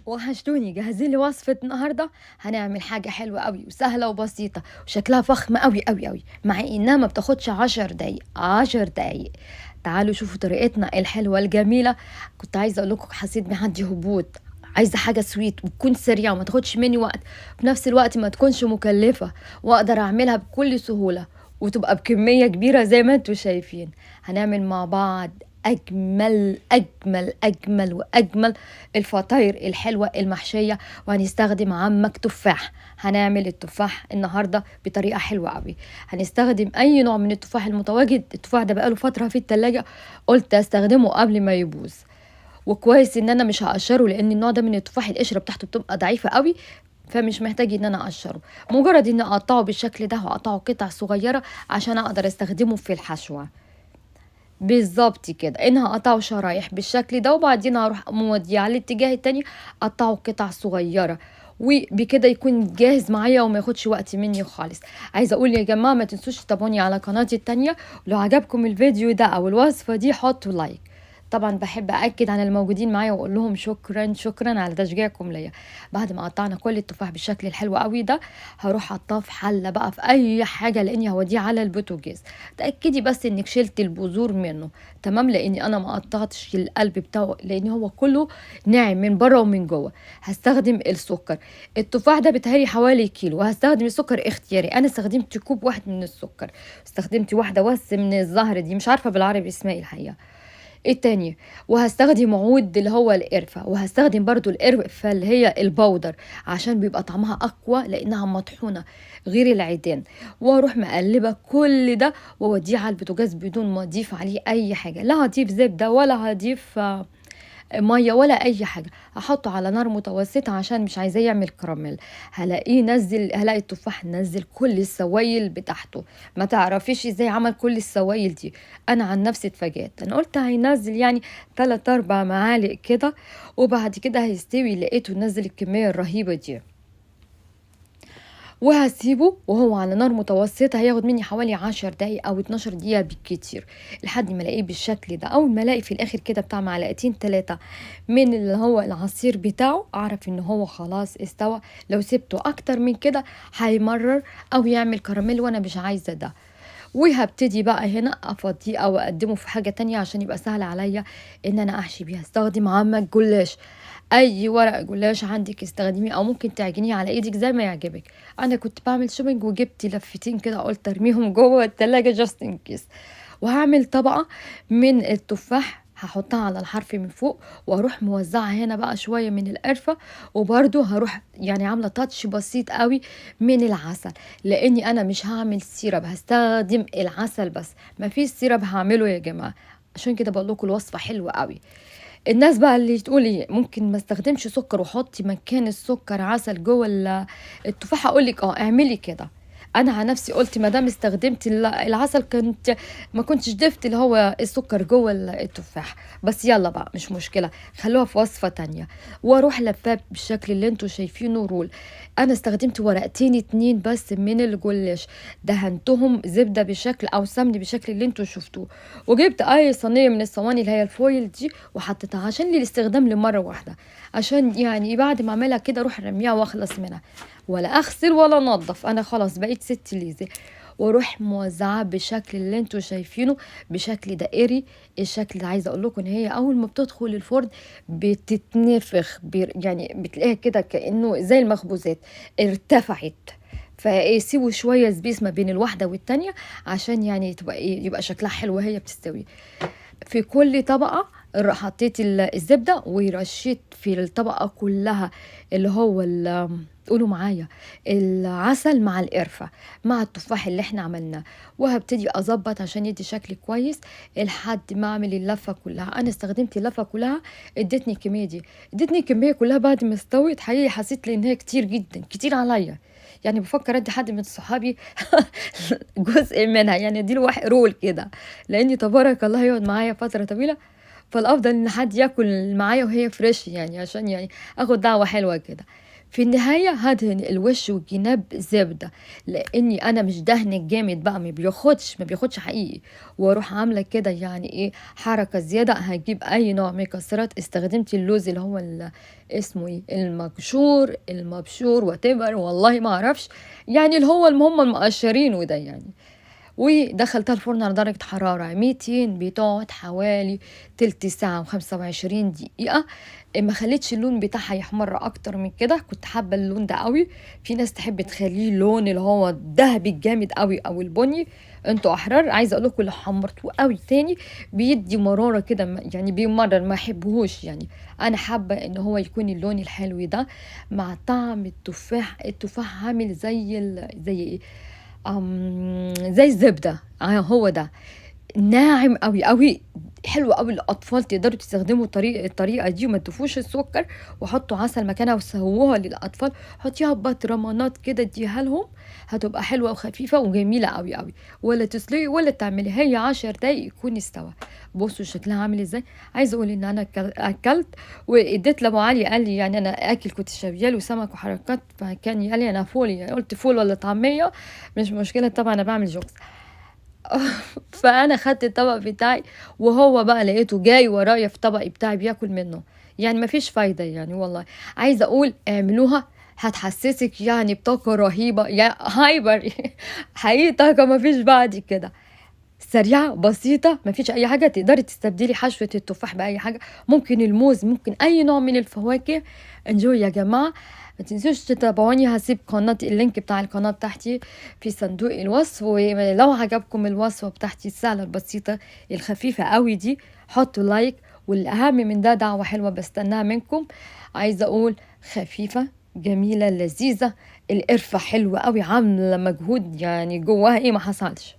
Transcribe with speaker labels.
Speaker 1: وحشتوني، جاهزين لوصفة النهاردة؟ هنعمل حاجة حلوة قوي وسهلة وبسيطة وشكلها فخم قوي قوي قوي، مع انها ما بتاخدش 10 دقايق 10 دقايق. تعالوا شوفوا طريقتنا الحلوة الجميلة. كنت عايزة اقول لكم حسيت بعندي هبوط، عايزة حاجة سويت وتكون سريعة وما تاخدش مني وقت، في نفس الوقت ما تكونش مكلفة، واقدر اعملها بكل سهولة وتبقى بكمية كبيرة زي ما انتوا شايفين. هنعمل مع بعض أجمل أجمل أجمل وأجمل الفطاير الحلوة المحشية، وهنستخدم عمك تفاح. هنعمل التفاح النهاردة بطريقة حلوة قوي. هنستخدم أي نوع من التفاح المتواجد. التفاح ده بقاله فترة في التلاجة، قلت استخدمه قبل ما يبوظ. وكويس ان انا مش هقشره، لان النوع ده من التفاح القشره بتاعته بتبقى ضعيفه قوي، فمش محتاج ان انا اقشره. مجرد ان اقطعه بالشكل ده واقطعه قطع صغيره عشان اقدر استخدمه في الحشوه. بالظبط كده، انها هقطعه شرايح بالشكل ده، وبعدين هروح موديه على الاتجاه التاني اقطعه قطع صغيره، وبكده يكون جاهز معايا وما ياخدش وقت مني خالص. عايزه اقول يا جماعه ما تنسوش تتابعوني على قناتي التانية، ولو عجبكم الفيديو ده او الوصفه دي حطوا لايك. طبعا بحب اكد على الموجودين معايا واقول لهم شكرا شكرا على تشجيعكم ليا. بعد ما قطعنا كل التفاح بالشكل الحلو قوي ده، هروح احطاه في حله بقى في اي حاجه، لاني هوديه على البوتاجاز. تاكدي بس انك شلت البذور منه، تمام، لاني انا ما قطعتش القلب بتاعه لان هو كله ناعم من بره ومن جوه. هستخدم السكر. التفاح ده بتهيألي حوالي كيلو، وهستخدم السكر اختياري. انا استخدمت كوب واحد من السكر، استخدمت واحده بس من الزهر دي، مش عارفه بالعربي اسمها ايه الحقيقه. التانية، وهستخدم عود اللي هو القرفة، وهستخدم برضو القرفة اللي هي البودر عشان بيبقى طعمها أقوى لأنها مطحونة غير العيدان. واروح مقلبة كل ده واوديه على البوتاجاز بدون ما اضيف عليه اي حاجة، لا هضيف زبدة ولا هضيف ميه ولا اي حاجه. هحطه على نار متوسطه عشان مش عايزاه يعمل كراميل. هلاقي التفاح نزل كل السوائل بتاعته. ما تعرفيش ازاي عمل كل السوائل دي، انا عن نفسي اتفاجئت. انا قلت هينزل يعني 3 4 معالق كده وبعد كده هيستوي، لقيته نزل الكميه الرهيبه دي. وهسيبه وهو على نار متوسطة، هياخد مني حوالي 10 دقايق أو 12 دقيقة بالكتير لحد ما الاقيه بالشكل ده. أول ما الاقي في الآخر كده بتاع معلقتين 3 من اللي هو العصير بتاعه، أعرف إن هو خلاص استوى. لو سبته أكتر من كده هيمرر أو يعمل كراميل، وأنا مش عايزة ده. وهبتدي بقى هنا افضيه او اقدمه في حاجة تانية عشان يبقى سهل عليا ان انا احشي بيها. استخدم عمك جلاش، اي ورق جلاش عندك استخدميه، او ممكن تعجنيه على ايدك زي ما يعجبك. انا كنت بعمل شوبينج وجبت لفتين كده، قلت ارميهم جوه التلاجة جاست ان كيس. وهعمل طبقة من التفاح هحطها على الحرف من فوق، واروح موزعها هنا بقى شوية من القرفة، وبرده هروح يعني عاملة تاتش بسيط قوي من العسل، لاني انا مش هعمل سيرب، هستخدم العسل بس، ما فيش سيرب هعمله يا جماعة. عشان كده بقول لكم الوصفة حلوة قوي. الناس بقى اللي تقولي ممكن ما استخدمش سكر وحطي مكان السكر عسل جوه التفاحة، اقول لك اعملي كده. انا على نفسي قلت ما دام استخدمت العسل ما كنتش ضفت اللي هو السكر جوه التفاح. بس يلا بقى مش مشكله، خلوها في وصفه تانية. واروح لفاه بالشكل اللي انتوا شايفينه رول. انا استخدمت ورقتين 2 بس من الجلاش، دهنتهم زبده بشكل او سمن بشكل اللي انتوا شفتوه. وجبت اي صينيه من الصواني اللي هي الفويل دي وحطيتها عشان للاستخدام لمره واحده، عشان يعني بعد ما اعملها كده اروح ارميها واخلص منها، ولا اغسل ولا انضف. انا خلاص بقيت ست ليزي. واروح موزعاه بالشكل اللي انتوا شايفينه بشكل دائري. الشكل ده عايزه اقول لكم ان هي اول ما بتدخل الفرن بتتنفخ، يعني بتلاقيها كده كانه زي المخبوزات ارتفعت. فسيبوا شويه سبيس ما بين الواحده والتانيه عشان يعني تبقى يبقى شكلها حلو وهي بتستوي. في كل طبقة حطيت الزبدة، ورشيت في الطبقة كلها اللي هو قولوا معايا العسل مع القرفة مع التفاح اللي احنا عملناه. وهبتدي اظبط عشان يدي شكل كويس لحد ما اعمل اللفة كلها. انا استخدمت اللفة كلها، ادتني الكمية دي، ادتني الكمية كلها. بعد ما استوت حقيقي حسيت لي ان هي كتير جدا، كتير عليا. يعني بفكر ادي حد من صحابي جزء منها، يعني اديله واحد رول كده، لاني تبارك الله يقعد معايا فتره طويله. فالافضل ان حد ياكل معايا وهي فريش، يعني عشان يعني اخد دعوه حلوه كده. في النهاية هادهن الوش والجناب زبدة، لاني انا مش دهن جامد بقى، ما بياخدش حقيقي، واروح عاملة كده يعني ايه حركة زيادة. هجيب اي نوع مكسرات، استخدمت اللوز اللي هو اسمه ايه المبشور المبشور واتيفر، والله ما اعرفش، يعني اللي هو المهم المقشرين وده يعني. ودخلتها الفرن على درجة حرارة 200، بتقعد حوالي تلت ساعة و25 دقيقة. ما خليتش اللون بتاعها يحمر اكتر من كده، كنت حابة اللون ده قوي. في ناس تحب تخليه اللون اللي هو الذهبي الجامد قوي او البني، انتوا احرار. عايزه اقول لكم اللي حمرتوه قوي تاني بيدي مرارة كده، يعني بيمرر، ما احبهوش يعني. انا حابة ان هو يكون اللون الحلو ده مع طعم التفاح. التفاح عامل زي ايه، زي الزبدة، هو ده ناعم قوي قوي، حلو قوي. الاطفال تقدروا تستخدموا الطريقه دي وما تضيفوش السكر، وحطوا عسل مكانها وسووها للاطفال. حطيها ببطرمانات كده اديها لهم، هتبقى حلوه وخفيفه وجميله قوي قوي. ولا تسلقي ولا تعملي، هي 10 دقايق يكون استوى. بصوا شكلها عامل ازاي. عايزه اقول ان انا اكلت واديت لابو علي، قال لي يعني انا اكل كنت شغال وسمك وحركات، فكان قال لي انا فول، يعني قلت فول ولا طعميه مش مشكله طبعا، انا بعمل جوكس. فانا خدت الطبق بتاعي، وهو بقى لقيته جاي ورايا في طبقي بتاعي بياكل منه. يعني مفيش فايدة يعني والله. عايزة اقول اعملوها، هتحسسك يعني بطاقة رهيبة يا هايبر. حقيقي طاقة مفيش بعد كده، سريعة بسيطة، مفيش أي حاجة. تقدري تستبدلي حشوة التفاح بأي حاجة، ممكن الموز، ممكن أي نوع من الفواكه. انجوي يا جماعة. ما تنسوش تتابعوني، هسيب اللينك بتاع القناة بتاعتي في صندوق الوصف. ولو عجبكم الوصفة بتاعتي السهلة البسيطة الخفيفة قوي دي، حطوا لايك. والأهم من ده دعوة حلوة بستناها منكم. عايزة أقول خفيفة جميلة لذيذة، القرفة حلوة قوي، عاملة مجهود يعني جواها ايه ما حصلش.